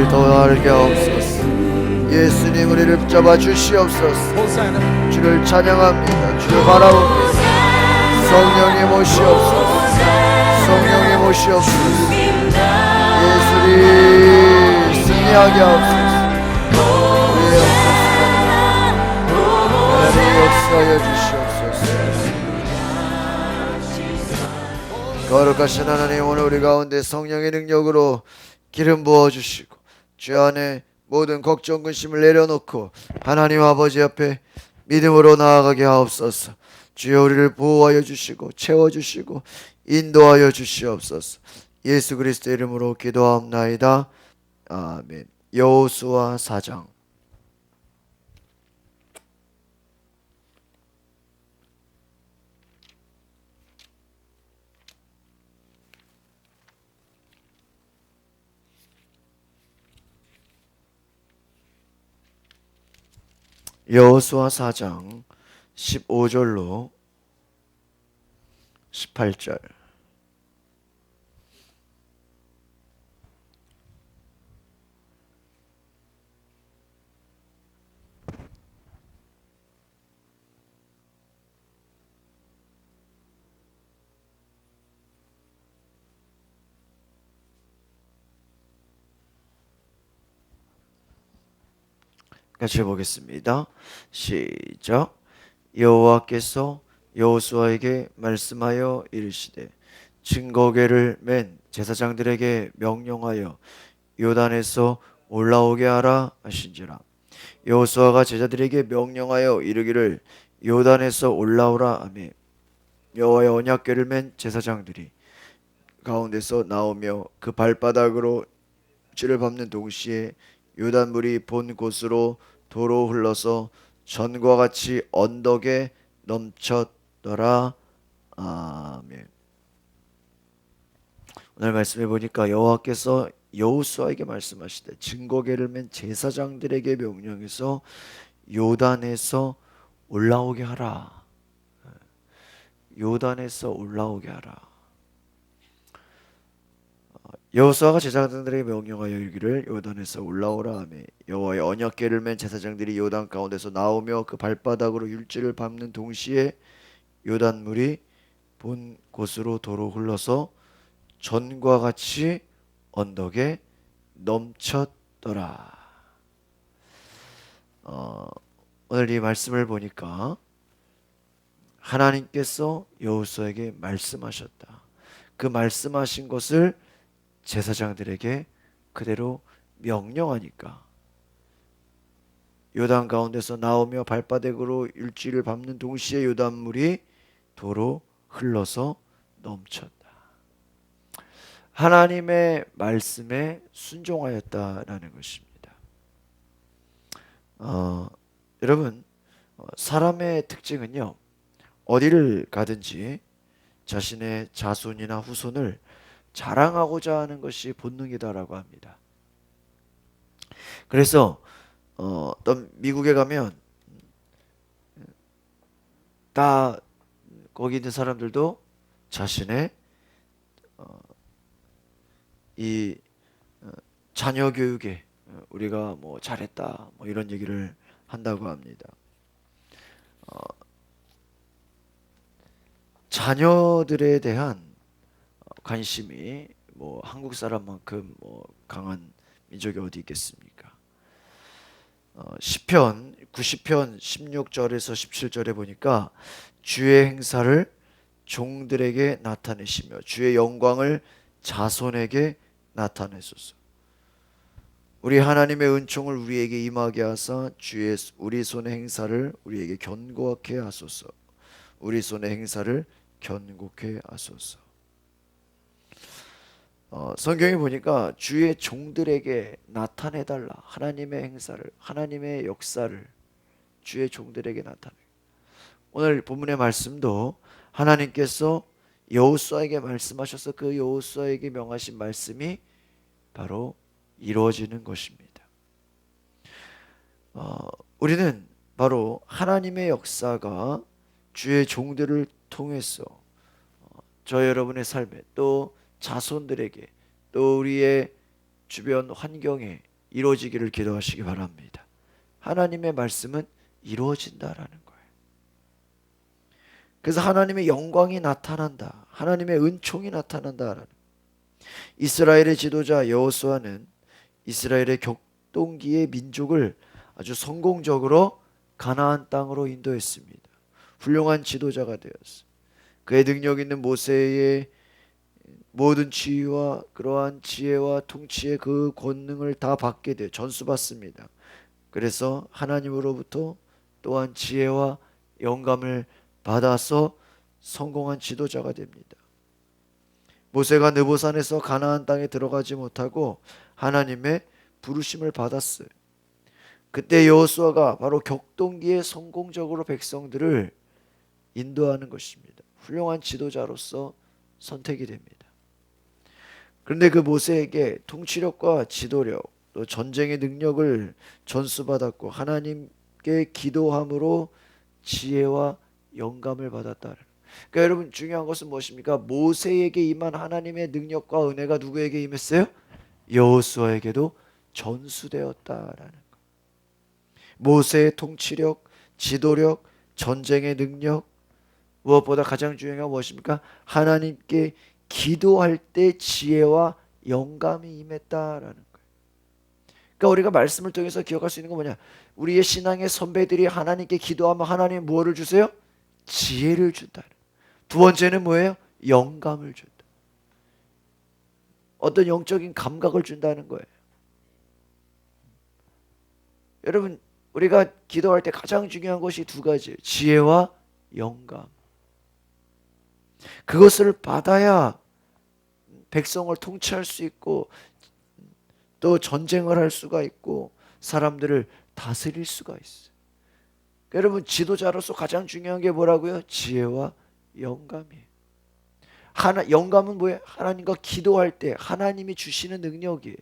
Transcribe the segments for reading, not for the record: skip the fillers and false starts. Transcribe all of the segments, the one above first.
우리를 더 알게 하옵소서. 예수님 우리를 붙잡아 주시옵소서. 주를 찬양합니다. 주를 바라봅니다. 성령님 오시옵소서. 성령님 오시옵소서. 예수님 승리하게 하옵소서. 우리의 하나님 역사하여 주시옵소서. 거룩하신 하나님, 오늘 우리 가운데 성령의 능력으로 기름 부어주시고 주 안에 모든 걱정 근심을 내려놓고 하나님 아버지 앞에 믿음으로 나아가게 하옵소서. 주여 우리를 보호하여 주시고 채워주시고 인도하여 주시옵소서. 예수 그리스도의 이름으로 기도하옵나이다. 아멘. 여호수아 4장. 여호수아 4장 15절로 18절. 같이 보겠습니다. 시작. 여호와께서 여호수아에게 말씀하여 이르시되 증거궤를 맨 제사장들에게 명령하여 요단에서 올라오게 하라 하신지라. 여호수아가 제자들에게 명령하여 이르기를 요단에서 올라오라 하매 여호와의 언약궤를 맨 제사장들이 가운데서 나오며 그 발바닥으로 쥐를 밟는 동시에 요단물이 본 곳으로 도로 흘러서 전과 같이 언덕에 넘쳤더라. 아멘. 오늘 말씀해 보니까 여호와께서 여호수아에게 말씀하시되 증거궤를 맨 제사장들에게 명령해서 요단에서 올라오게 하라. 요단에서 올라오게 하라. 여호수아가 제사장들에게 명령하여 이르기를 요단에서 올라오라 하며 여호와의 언약궤를 맨 제사장들이 요단 가운데서 나오며 그 발바닥으로 율지를 밟는 동시에 요단물이 본 곳으로 도로 흘러서 전과 같이 언덕에 넘쳤더라. 오늘 이 말씀을 보니까 하나님께서 여호수아에게 말씀하셨다. 그 말씀하신 것을 제사장들에게 그대로 명령하니까 요단 가운데서 나오며 발바닥으로 율지를 밟는 동시에 요단물이 도로 흘러서 넘쳤다. 하나님의 말씀에 순종하였다라는 것입니다. 여러분, 사람의 특징은요, 어디를 가든지 자신의 자손이나 후손을 자랑하고자 하는 것이 본능이다라고 합니다. 그래서 어떤 미국에 가면 다 거기 있는 사람들도 자신의 이 자녀 교육에 우리가 뭐 잘했다 뭐 이런 얘기를 한다고 합니다. 자녀들에 대한 관심이 뭐 한국 사람만큼 뭐 강한 민족이 어디 있겠습니까? 시편 90편 16절에서 17절에 보니까 주의 행사를 종들에게 나타내시며 주의 영광을 자손에게 나타내소서. 우리 하나님의 은총을 우리에게 임하게 하사 주의 우리 손의 행사를 우리에게 견고하게 하소서. 우리 손의 행사를 견고하게 하소서. 성경에 보니까 주의 종들에게 나타내달라. 하나님의 행사를, 하나님의 역사를 주의 종들에게 나타내. 오늘 본문의 말씀도 하나님께서 여호수아에게 말씀하셔서 그 여호수아에게 명하신 말씀이 바로 이루어지는 것입니다. 우리는 바로 하나님의 역사가 주의 종들을 통해서 저 여러분의 삶에 또 자손들에게 또 우리의 주변 환경에 이루어지기를 기도하시기 바랍니다. 하나님의 말씀은 이루어진다라는 거예요. 그래서 하나님의 영광이 나타난다. 하나님의 은총이 나타난다라는. 이스라엘의 지도자 여호수아는 이스라엘의 격동기의 민족을 아주 성공적으로 가나안 땅으로 인도했습니다. 훌륭한 지도자가 되었어요. 그의 능력 있는 모세의 모든 지위와 그러한 지혜와 통치의 그 권능을 다 받게 돼 전수받습니다. 그래서 하나님으로부터 또한 지혜와 영감을 받아서 성공한 지도자가 됩니다. 모세가 느보산에서 가나안 땅에 들어가지 못하고 하나님의 부르심을 받았어요. 그때 여호수아가 바로 격동기에 성공적으로 백성들을 인도하는 것입니다. 훌륭한 지도자로서 선택이 됩니다. 그런데 그 모세에게 통치력과 지도력, 또 전쟁의 능력을 전수받았고 하나님께 기도함으로 지혜와 영감을 받았다. 그러니까 여러분 중요한 것은 무엇입니까? 모세에게 임한 하나님의 능력과 은혜가 누구에게 임했어요? 여호수아에게도 전수되었다라는 것. 모세의 통치력, 지도력, 전쟁의 능력, 무엇보다 가장 중요한 건 무엇입니까? 하나님께 기도할 때 지혜와 영감이 임했다라는 거예요. 그러니까 우리가 말씀을 통해서 기억할 수 있는 건 뭐냐? 우리의 신앙의 선배들이 하나님께 기도하면 하나님 무엇을 주세요? 지혜를 준다. 두 번째는 뭐예요? 영감을 준다. 어떤 영적인 감각을 준다는 거예요. 여러분 우리가 기도할 때 가장 중요한 것이 두 가지예요. 지혜와 영감. 그것을 받아야 백성을 통치할 수 있고 또 전쟁을 할 수가 있고 사람들을 다스릴 수가 있어요. 여러분 지도자로서 가장 중요한 게 뭐라고요? 지혜와 영감이에요. 영감은 뭐예요? 하나님과 기도할 때 하나님이 주시는 능력이에요.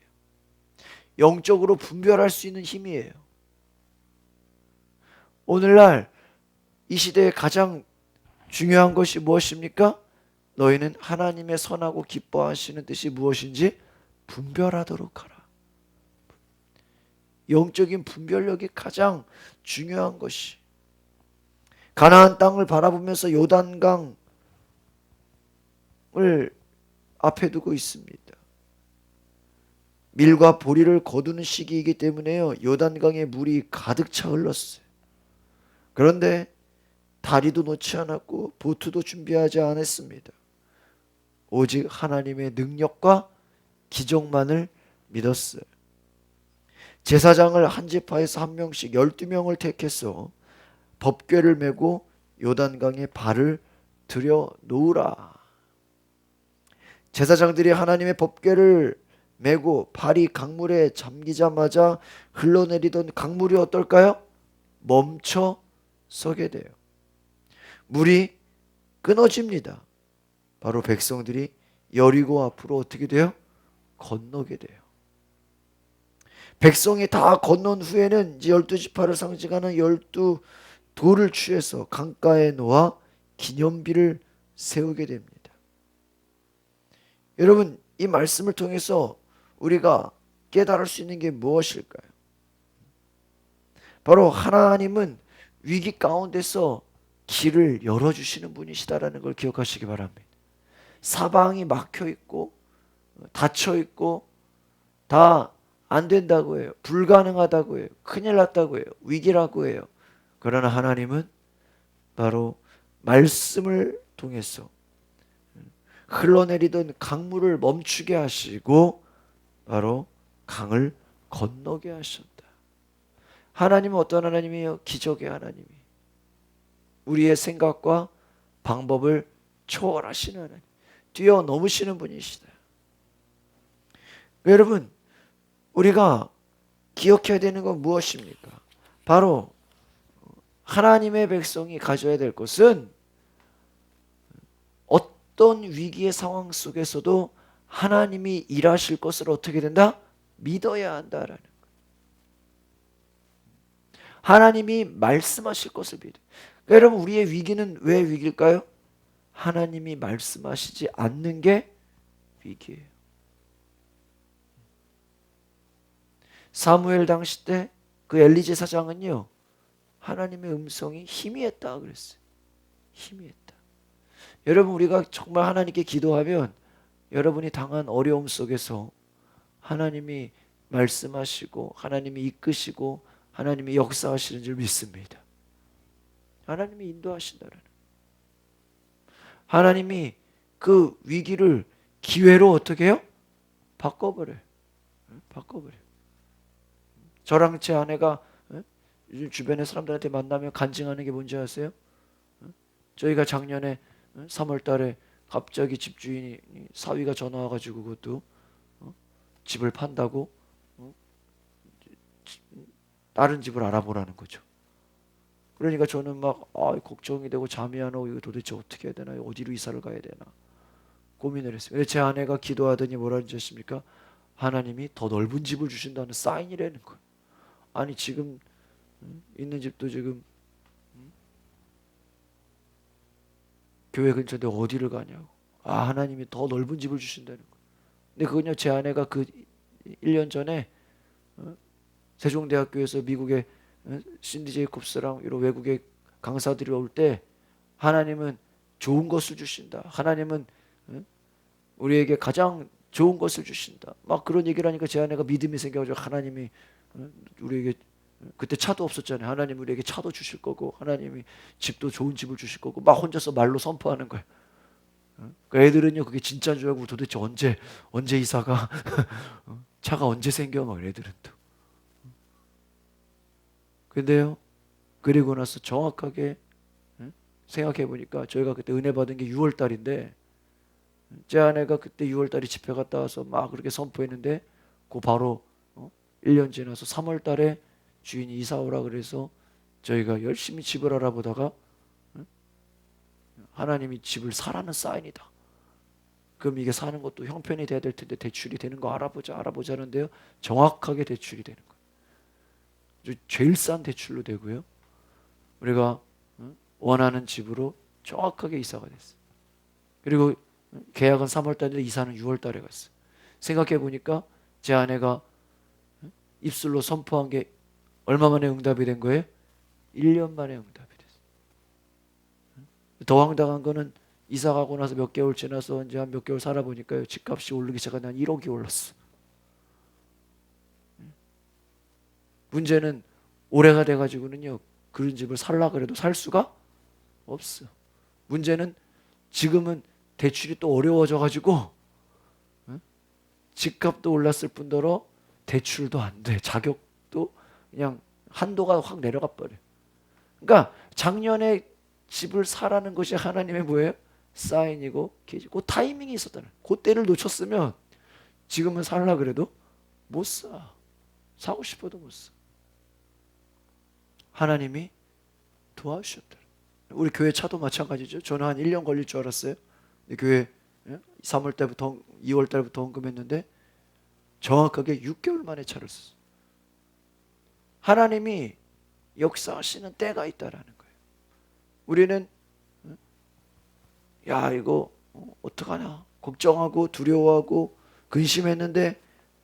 영적으로 분별할 수 있는 힘이에요. 오늘날 이 시대에 가장 중요한 것이 무엇입니까? 너희는 하나님의 선하고 기뻐하시는 뜻이 무엇인지 분별하도록 하라. 영적인 분별력이 가장 중요한 것이. 가나안 땅을 바라보면서 요단강을 앞에 두고 있습니다. 밀과 보리를 거두는 시기이기 때문에요. 요단강에 물이 가득 차 흘렀어요. 그런데 다리도 놓지 않았고 보트도 준비하지 않았습니다. 오직 하나님의 능력과 기적만을 믿었어요. 제사장을 한 지파에서 한 명씩 12명을 택해서 법궤를 메고 요단강에 발을 들여 놓으라. 제사장들이 하나님의 법궤를 메고 발이 강물에 잠기자마자 흘러내리던 강물이 어떨까요? 멈춰 서게 돼요. 물이 끊어집니다. 바로 백성들이 여리고 앞으로 어떻게 돼요? 건너게 돼요. 백성이 다 건넌 후에는 이제 12지파를 상징하는 12돌을 취해서 강가에 놓아 기념비를 세우게 됩니다. 여러분 이 말씀을 통해서 우리가 깨달을 수 있는 게 무엇일까요? 바로 하나님은 위기 가운데서 길을 열어주시는 분이시다라는 걸 기억하시기 바랍니다. 사방이 막혀있고 닫혀있고 다 안 된다고 해요. 불가능하다고 해요. 큰일 났다고 해요. 위기라고 해요. 그러나 하나님은 바로 말씀을 통해서 흘러내리던 강물을 멈추게 하시고 바로 강을 건너게 하셨다. 하나님은 어떤 하나님이에요? 기적의 하나님이. 우리의 생각과 방법을 초월하시는 하나님, 뛰어넘으시는 분이시다. 여러분 우리가 기억해야 되는 건 무엇입니까? 바로 하나님의 백성이 가져야 될 것은 어떤 위기의 상황 속에서도 하나님이 일하실 것을 어떻게 된다? 믿어야 한다라는 거예요. 하나님이 말씀하실 것을 믿어요. 그러니까 여러분 우리의 위기는 왜 위기일까요? 하나님이 말씀하시지 않는 게 위기예요. 사무엘 당시 때 그 엘리 제사장은요, 하나님의 음성이 희미했다 그랬어요. 희미했다. 여러분, 우리가 정말 하나님께 기도하면 여러분이 당한 어려움 속에서 하나님이 말씀하시고 하나님이 이끄시고 하나님이 역사하시는 줄 믿습니다. 하나님이 인도하신다는, 하나님이 그 위기를 기회로 어떻게 해요? 바꿔버려요. 바꿔버려요. 저랑 제 아내가 요즘 주변의 사람들한테 만나면 간증하는 게 뭔지 아세요? 저희가 작년에 3월 달에 갑자기 집주인이, 사위가 전화 와가지고 그것도 집을 판다고 다른 집을 알아보라는 거죠. 그러니까 저는 막 걱정이 되고 잠이 안 오고 이거 도대체 어떻게 해야 되나, 어디로 이사를 가야 되나 고민을 했어요. 근데 제 아내가 기도하더니 뭐라는지 아십니까? 하나님이 더 넓은 집을 주신다는 사인이라는 거예요. 아니 지금 있는 집도 지금 교회 근처인데 어디를 가냐고. 하나님이 더 넓은 집을 주신다는 거예요. 근데 그건요, 제 아내가 그 1년 전에 세종대학교에서 미국의 신디 제이콥스랑 이런 외국의 강사들이 올 때 하나님은 좋은 것을 주신다. 하나님은 우리에게 가장 좋은 것을 주신다. 막 그런 얘기를 하니까 제 아내가 믿음이 생겨가지고 하나님이 우리에게, 그때 차도 없었잖아요. 하나님 우리에게 차도 주실 거고 하나님이 집도 좋은 집을 주실 거고 막 혼자서 말로 선포하는 거예요. 그 애들은요 그게 진짜인 줄 알고 도대체 언제 이사가 차가 언제 생겨 막 애들은 또. 근데요 그리고 나서 정확하게 생각해 보니까 저희가 그때 은혜 받은 게 6월 달인데 제 아내가 그때 6월 달에 집회 갔다 와서 막 그렇게 선포했는데 그 바로 1년 지나서 3월 달에 주인이 이사 오라 그래서 저희가 열심히 집을 알아보다가 하나님이 집을 사라는 사인이다. 그럼 이게 사는 것도 형편이 돼야 될 텐데 대출이 되는 거 알아보자는데요. 정확하게 대출이 되는 거예요. 제일 싼 대출로 되고요. 우리가 원하는 집으로 정확하게 이사가 됐어요. 그리고 계약은 3월 달인데 이사는 6월 달에 갔어요. 생각해 보니까 제 아내가 입술로 선포한 게 얼마 만에 응답이 된 거예요? 1년 만에 응답이 됐어요. 더 황당한 거는 이사 가고 나서 몇 개월 지나서 이제 한 몇 개월 살아보니까요, 집값이 오르기 시작한 한 1억이 올랐어. 문제는 올해가 돼가지고는요 그런 집을 살라 그래도 살 수가 없어. 문제는 지금은 대출이 또 어려워져가지고 집값도 올랐을 뿐더러 대출도 안 돼. 자격도 그냥 한도가 확 내려가 버려. 그러니까 작년에 집을 사라는 것이 하나님의 뭐예요? 사인이고 계시. 그 타이밍이 있었다는. 그 때를 놓쳤으면 지금은 살라 그래도 못 사. 사고 싶어도 못 사. 하나님이 도와주셨다. 우리 교회 차도 마찬가지죠. 저는 한 1년 걸릴 줄 알았어요. 근데 교회 3월 달부터 2월 달부터 헌금했는데 정확하게 6개월 만에 차를 썼어요. 하나님이 역사하시는 때가 있다라는 거예요. 우리는 야 이거 어떡하냐 걱정하고 두려워하고 근심했는데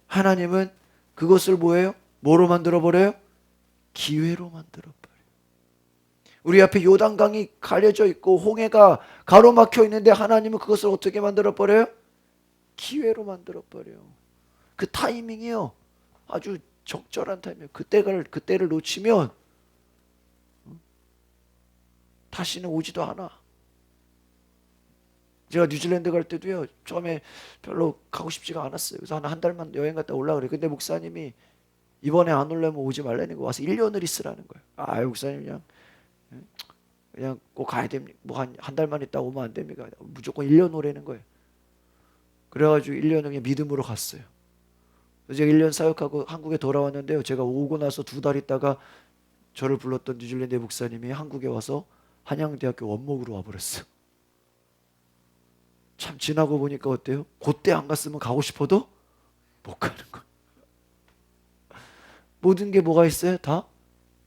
하나님은 그것을 뭐예요? 뭐로 만들어버려요? 기회로 만들어버려요. 우리 앞에 요단강이 가려져 있고 홍해가 가로막혀 있는데 하나님은 그것을 어떻게 만들어버려요? 기회로 만들어버려요. 그 타이밍이요 아주 적절한 타이밍. 그때를 놓치면 다시는 오지도 않아. 제가 뉴질랜드 갈 때도요 처음에 별로 가고 싶지가 않았어요. 그래서 한 달만 여행 갔다 올라 그래. 근데 목사님이 이번에 안 오려면 오지 말라는 거, 와서 1년을 있으라는 거예요. 목사님 그냥 꼭 가야 됩니까? 뭐 한 달만 있다 오면 안 됩니까? 무조건 1년 오라는 거예요. 그래가지고 1년을 그냥 믿음으로 갔어요. 제가 1년 사역하고 한국에 돌아왔는데요. 제가 오고 나서 2달 있다가 저를 불렀던 뉴질랜드 목사님이 한국에 와서 한양대학교 원목으로 와버렸어요. 참 지나고 보니까 어때요? 그때 안 갔으면 가고 싶어도 못 가는 거예요. 모든 게 뭐가 있어요? 다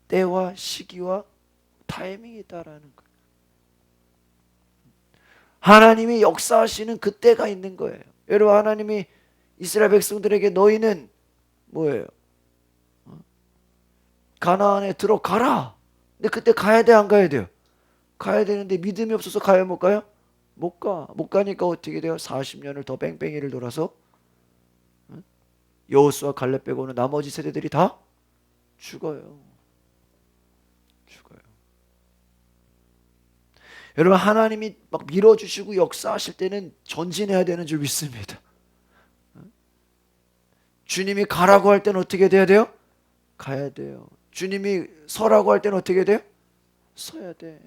때와 시기와 타이밍이 있다라는 거예요. 하나님이 역사하시는 그때가 있는 거예요. 여러분 하나님이 이스라엘 백성들에게 너희는 뭐예요? 가나안에 들어가라. 근데 그때 가야 돼, 안 가야 돼요? 가야 되는데 믿음이 없어서 가요, 못 가요? 못 가. 못 가니까 어떻게 돼요? 40년을 더 뺑뺑이를 돌아서 여호수아 갈렙 빼고는 나머지 세대들이 다 죽어요. 죽어요. 여러분, 하나님이 막 밀어주시고 역사하실 때는 전진해야 되는 줄 믿습니다. 주님이 가라고 할 때는 어떻게 돼야 돼요? 가야 돼요. 주님이 서라고 할 때는 어떻게 돼요? 서야 돼.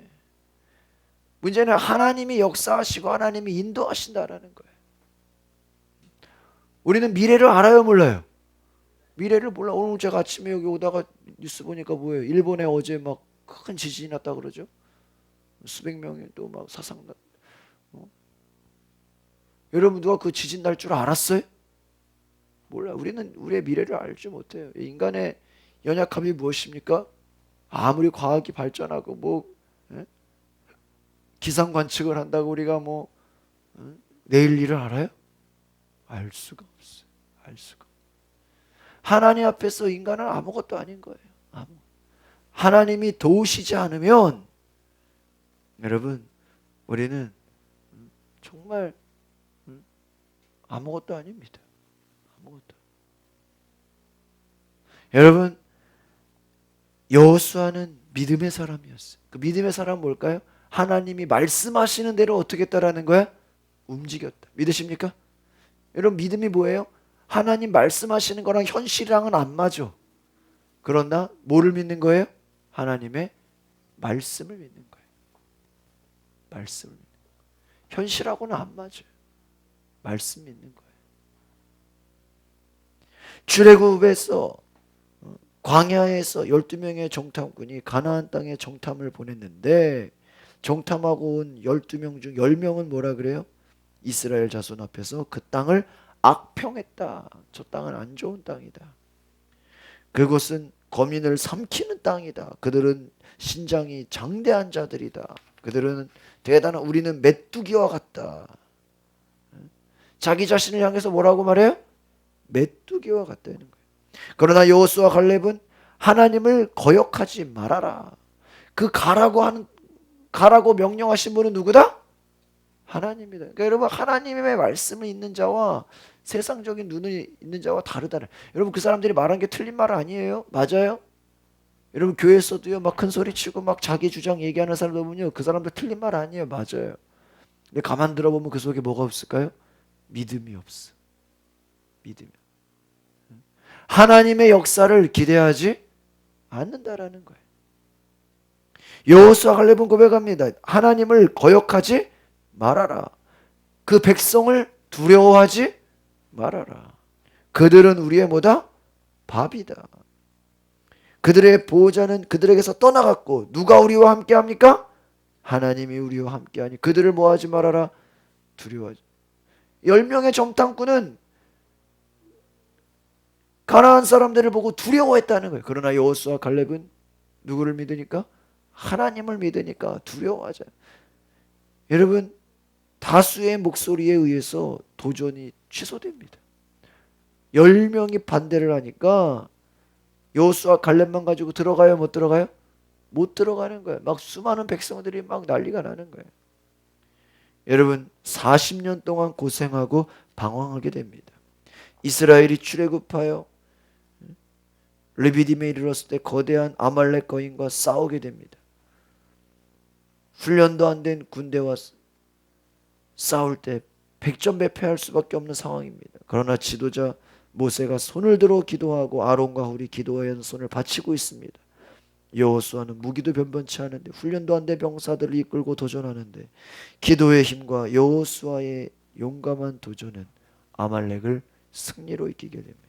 문제는 하나님이 역사하시고 하나님이 인도하신다라는 거예요. 우리는 미래를 알아요, 몰라요? 미래를 몰라. 오늘 제가 아침에 여기 오다가 뉴스 보니까 뭐예요? 일본에 어제 막 큰 지진이 났다 그러죠? 수백 명이 또 막 사상 났. 여러분, 누가 그 지진 날 줄 알았어요? 몰라. 우리는 우리의 미래를 알지 못해요. 인간의 연약함이 무엇입니까? 아무리 과학이 발전하고 뭐 기상 관측을 한다고 우리가 뭐 내일 일을 알아요? 알 수가 없어요. 알 수가. 하나님 앞에서 인간은 아무것도 아닌 거예요. 하나님이 도우시지 않으면 여러분, 우리는 정말 아무것도 아닙니다. 아무것도. 여러분, 여호수아는 믿음의 사람이었어요. 그 믿음의 사람은 뭘까요? 하나님이 말씀하시는 대로 어떻게 했다라는 거야? 움직였다. 믿으십니까? 여러분, 믿음이 뭐예요? 하나님 말씀하시는 거랑 현실이랑은 안 맞아. 그러나 뭐를 믿는 거예요? 하나님의 말씀을 믿는 거예요. 말씀을 믿는 거예요. 현실하고는 안 맞아요. 말씀 믿는 거예요. 출애굽에서 광야에서 12명의 정탐꾼이 가나안 땅에 정탐을 보냈는데 정탐하고 온 12명 중 10명은 뭐라 그래요? 이스라엘 자손 앞에서 그 땅을 악평했다. 저 땅은 안 좋은 땅이다. 그곳은 거민을 삼키는 땅이다. 그들은 신장이 장대한 자들이다. 그들은 대단한, 우리는 메뚜기와 같다. 자기 자신을 향해서 뭐라고 말해요? 메뚜기와 같다는 거예요. 그러나 여호수아 갈렙은 하나님을 거역하지 말아라. 그 가라고 명령하신 분은 누구다? 하나님이다. 그러니까 여러분, 하나님의 말씀을 있는 자와 세상적인 눈이 있는 자와 다르다는. 여러분, 그 사람들이 말한 게 틀린 말 아니에요? 맞아요? 여러분, 교회에서도요 막 큰 소리 치고 막 자기 주장 얘기하는 사람들 보면요, 그 사람들 틀린 말 아니에요. 맞아요. 근데 가만 들어보면 그 속에 뭐가 없을까요? 믿음이 없어. 믿음이. 하나님의 역사를 기대하지 않는다라는 거예요. 여호수아 갈렙은 고백합니다. 하나님을 거역하지 말아라. 그 백성을 두려워하지 말아라. 그들은 우리의 뭐다? 밥이다. 그들의 보호자는 그들에게서 떠나갔고 누가 우리와 함께 합니까? 하나님이 우리와 함께하니 그들을 뭐하지 말아라? 두려워하지. 10명의 정탐꾼은 가나안 사람들을 보고 두려워했다는 거예요. 그러나 여호수아 갈렙은 누구를 믿으니까? 하나님을 믿으니까 두려워하지 않아요. 여러분, 다수의 목소리에 의해서 도전이 취소됩니다. 10명이 반대를 하니까 여호수아 갈렙만 가지고 들어가요? 못 들어가요? 못 들어가는 거예요. 막 수많은 백성들이 막 난리가 나는 거예요. 여러분, 40년 동안 고생하고 방황하게 됩니다. 이스라엘이 출애굽하여 르비딤에 이르렀을 때 거대한 아말렉 거인과 싸우게 됩니다. 훈련도 안 된 군대와 싸울 때 백전백패할 수밖에 없는 상황입니다. 그러나 지도자 모세가 손을 들어 기도하고 아론과 훌이 기도하여 손을 바치고 있습니다. 여호수아는 무기도 변변치 않은데 훈련도 안 된 병사들을 이끌고 도전하는데 기도의 힘과 여호수아의 용감한 도전은 아말렉을 승리로 이기게 됩니다.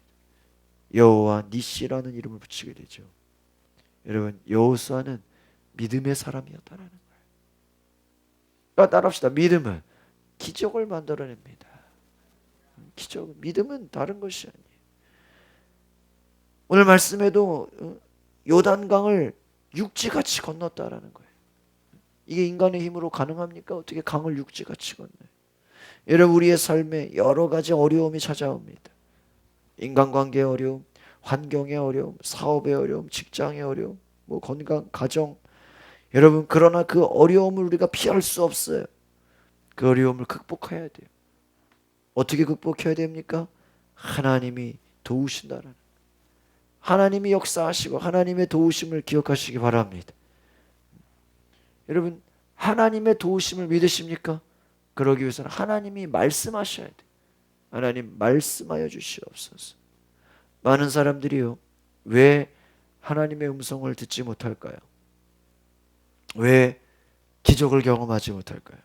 여호와 니시라는 이름을 붙이게 되죠. 여러분, 여호수아는 믿음의 사람이었다는 거예요. 따라합시다. 믿음은 기적을 만들어냅니다. 기적, 믿음은 다른 것이 아니에요. 오늘 말씀에도 요단강을 육지같이 건넜다라는 거예요. 이게 인간의 힘으로 가능합니까? 어떻게 강을 육지같이 건너요? 여러분, 우리의 삶에 여러 가지 어려움이 찾아옵니다. 인간관계의 어려움, 환경의 어려움, 사업의 어려움, 직장의 어려움, 뭐 건강, 가정. 여러분, 그러나 그 어려움을 우리가 피할 수 없어요. 그 어려움을 극복해야 돼요. 어떻게 극복해야 됩니까? 하나님이 도우신다는, 하나님이 역사하시고 하나님의 도우심을 기억하시기 바랍니다. 여러분, 하나님의 도우심을 믿으십니까? 그러기 위해서는 하나님이 말씀하셔야 돼요. 하나님 말씀하여 주시옵소서. 많은 사람들이요, 왜 하나님의 음성을 듣지 못할까요? 왜 기적을 경험하지 못할까요?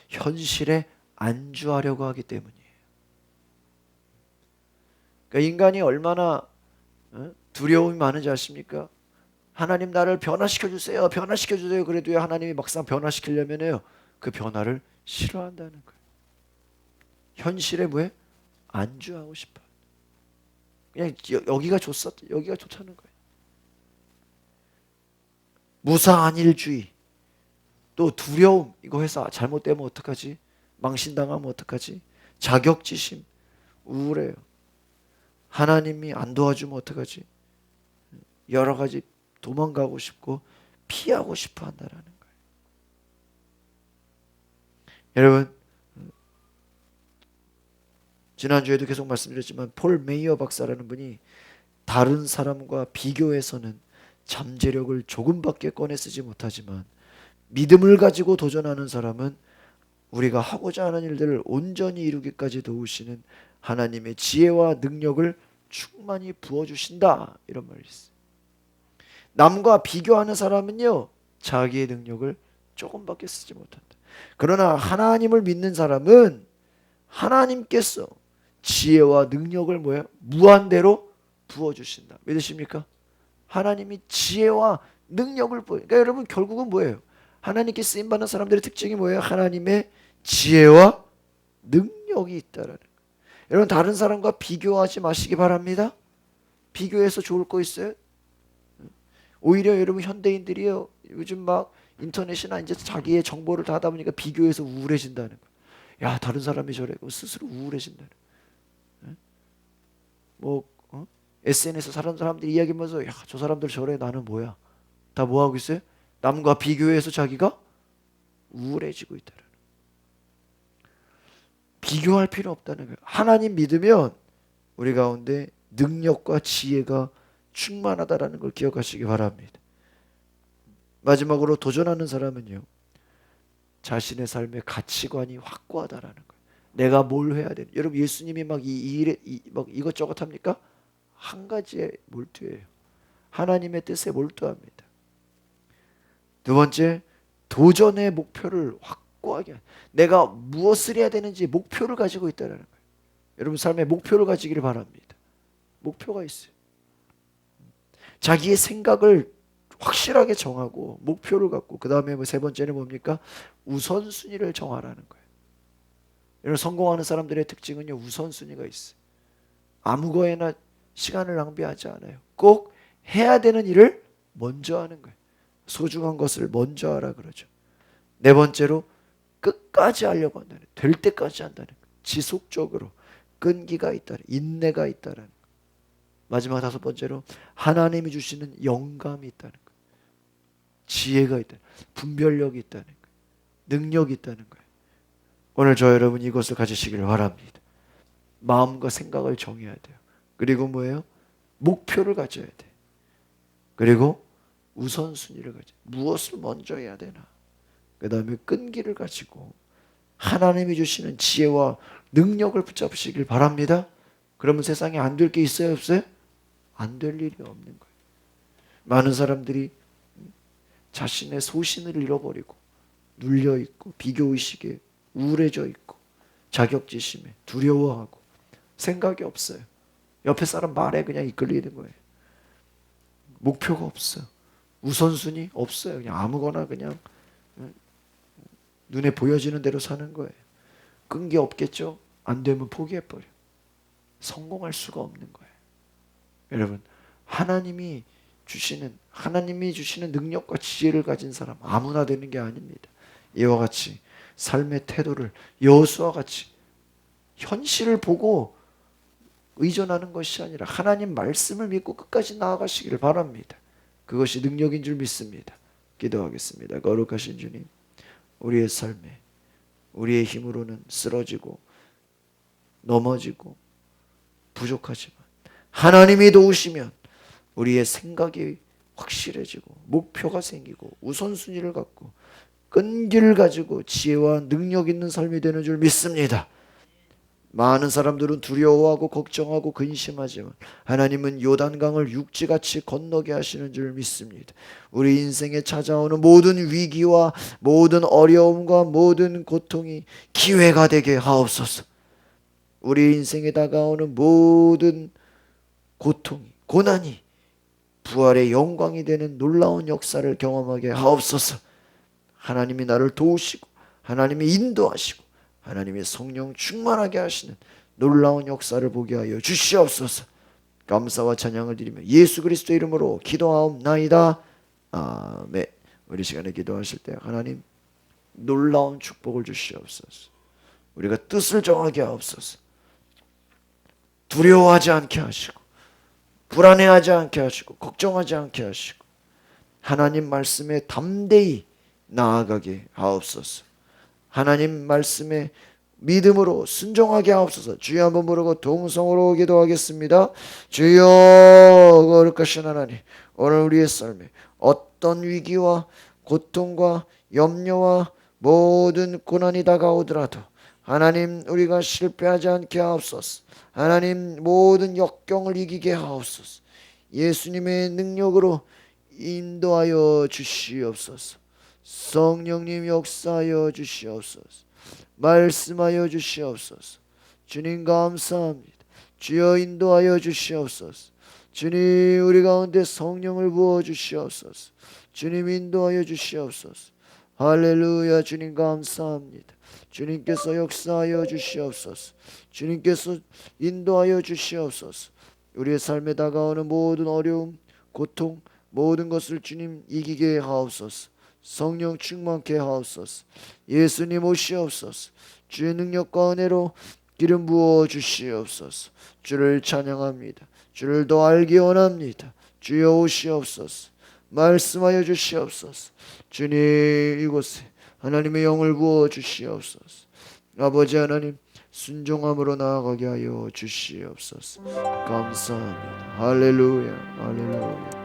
현실에 안주하려고 하기 때문이에요. 그러니까 인간이 얼마나 두려움이 많은지 아십니까? 하나님 나를 변화시켜 주세요. 변화시켜 주세요. 그래도 하나님이 막상 변화시키려면요, 그 변화를 싫어한다는 거예요. 현실에 뭐에 안주하고 싶어. 그냥 여기가 여기가 좋다는 거예요. 무사안일주의, 또 두려움. 이거 회사 잘못되면 어떡하지? 망신당하면 어떡하지? 자격지심, 우울해요. 하나님이 안 도와주면 어떡하지? 여러 가지 도망가고 싶고 피하고 싶어 한다라는 거예요. 여러분, 지난주에도 계속 말씀드렸지만 폴 메이어 박사라는 분이 다른 사람과 비교해서는 잠재력을 조금밖에 꺼내 쓰지 못하지만 믿음을 가지고 도전하는 사람은 우리가 하고자 하는 일들을 온전히 이루기까지 도우시는 하나님의 지혜와 능력을 충만히 부어주신다, 이런 말이 있어요. 남과 비교하는 사람은요, 자기의 능력을 조금밖에 쓰지 못한다. 그러나 하나님을 믿는 사람은 하나님께서 지혜와 능력을 뭐예요? 무한대로 부어주신다. 믿으십니까? 하나님이 지혜와 능력을 부어. 그러니까 여러분, 결국은 뭐예요? 하나님께 쓰임받는 사람들의 특징이 뭐예요? 하나님의 지혜와 능력이 있다라는 거예요. 여러분, 다른 사람과 비교하지 마시기 바랍니다. 비교해서 좋을 거 있어요? 오히려 여러분, 현대인들이요, 요즘 막 인터넷이나 이제 자기의 정보를 다 하다 보니까 비교해서 우울해진다는 거예요. 야, 다른 사람이 저래. 스스로 우울해진다는 거예요. 뭐 SNS에서 사람들이 이야기하면서, 야, 저 사람들 저래, 나는 뭐야? 다 뭐 하고 있어요? 남과 비교해서 자기가 우울해지고 있다는 거예요. 비교할 필요 없다는 거예요. 하나님 믿으면 우리 가운데 능력과 지혜가 충만하다라는 걸 기억하시기 바랍니다. 마지막으로 도전하는 사람은요, 자신의 삶의 가치관이 확고하다라는 거예요. 내가 뭘 해야 되는. 여러분, 예수님이 막 막 이것저것 합니까? 한 가지에 몰두해요. 하나님의 뜻에 몰두합니다. 두 번째, 도전의 목표를 확고하게, 내가 무엇을 해야 되는지 목표를 가지고 있다는 거예요. 여러분, 삶의 목표를 가지기를 바랍니다. 목표가 있어요. 자기의 생각을 확실하게 정하고 목표를 갖고, 그 다음에 세 번째는 뭡니까? 우선순위를 정하라는 거예요. 여러분, 성공하는 사람들의 특징은요, 우선순위가 있어요. 아무 거에나 시간을 낭비하지 않아요. 꼭 해야 되는 일을 먼저 하는 거예요. 소중한 것을 먼저 하라 그러죠. 네 번째로, 끝까지 하려고 한다는, 될 때까지 한다는 거예요. 지속적으로 끈기가 있다는, 인내가 있다는 거예요. 마지막 다섯 번째로, 하나님이 주시는 영감이 있다는 거예요. 지혜가 있다는, 분별력이 있다는 거예요. 능력이 있다는 거예요. 오늘 저 여러분 이것을 가지시기를 바랍니다. 마음과 생각을 정해야 돼요. 그리고 뭐예요? 목표를 가져야 돼. 그리고 우선순위를 가져. 무엇을 먼저 해야 되나? 그 다음에 끈기를 가지고 하나님이 주시는 지혜와 능력을 붙잡으시길 바랍니다. 그러면 세상에 안 될 게 있어요, 없어요? 안 될 일이 없는 거예요. 많은 사람들이 자신의 소신을 잃어버리고 눌려있고 비교의식에 우울해져 있고 자격지심에 두려워하고 생각이 없어요. 옆에 사람 말에 그냥 이끌리는 거예요. 목표가 없어요. 우선순위 없어요. 그냥 아무거나 그냥 눈에 보여지는 대로 사는 거예요. 끈기 없겠죠? 안 되면 포기해버려. 성공할 수가 없는 거예요. 여러분, 하나님이 주시는 능력과 지혜를 가진 사람 아무나 되는 게 아닙니다. 이와 같이 삶의 태도를 여호수아와 같이 현실을 보고 의존하는 것이 아니라 하나님 말씀을 믿고 끝까지 나아가시기를 바랍니다. 그것이 능력인 줄 믿습니다. 기도하겠습니다. 거룩하신 주님, 우리의 삶에 우리의 힘으로는 쓰러지고 넘어지고 부족하지만 하나님이 도우시면 우리의 생각이 확실해지고 목표가 생기고 우선순위를 갖고 끈기를 가지고 지혜와 능력 있는 삶이 되는 줄 믿습니다. 많은 사람들은 두려워하고 걱정하고 근심하지만 하나님은 요단강을 육지같이 건너게 하시는 줄 믿습니다. 우리 인생에 찾아오는 모든 위기와 모든 어려움과 모든 고통이 기회가 되게 하옵소서. 우리 인생에 다가오는 모든 고통이, 고난이 부활의 영광이 되는 놀라운 역사를 경험하게 하옵소서. 하나님이 나를 도우시고 하나님이 인도하시고 하나님의 성령 충만하게 하시는 놀라운 역사를 보게 하여 주시옵소서. 감사와 찬양을 드리며 예수 그리스도의 이름으로 기도하옵나이다. 아멘. 우리 시간에 기도하실 때 하나님 놀라운 축복을 주시옵소서. 우리가 뜻을 정하게 하옵소서. 두려워하지 않게 하시고 불안해하지 않게 하시고 걱정하지 않게 하시고 하나님 말씀에 담대히 나아가게 하옵소서. 하나님 말씀에 믿음으로 순종하게 하옵소서. 주여 한번 부르고 동성으로 기도하겠습니다. 주여 거룩하신 하나님, 오늘 우리의 삶에 어떤 위기와 고통과 염려와 모든 고난이 다가오더라도 하나님 우리가 실패하지 않게 하옵소서. 하나님 모든 역경을 이기게 하옵소서. 예수님의 능력으로 인도하여 주시옵소서. 성령님 역사하여 주시옵소서. 말씀하여 주시옵소서. 주님 감사합니다. 주여 인도하여 주시옵소서. 주님 우리 가운데 성령을 부어 주시옵소서. 주님 인도하여 주시옵소서. 할렐루야. 주님 감사합니다. 주님께서 역사하여 주시옵소서. 주님께서 인도하여 주시옵소서. 우리의 삶에 다가오는 모든 어려움, 고통, 모든 것을 주님 이기게 하옵소서. 성령 충만케 하옵소서. 예수님 오시옵소서. 주의 능력과 은혜로 기름 부어 주시옵소서. 주를 찬양합니다. 주를 더 알기 원합니다. 주여 오시옵소서. 말씀하여 주시옵소서. 주님 이곳에 하나님의 영을 부어 주시옵소서. 아버지 하나님 순종함으로 나아가게 하여 주시옵소서. 감사합니다. 할렐루야. 할렐루야.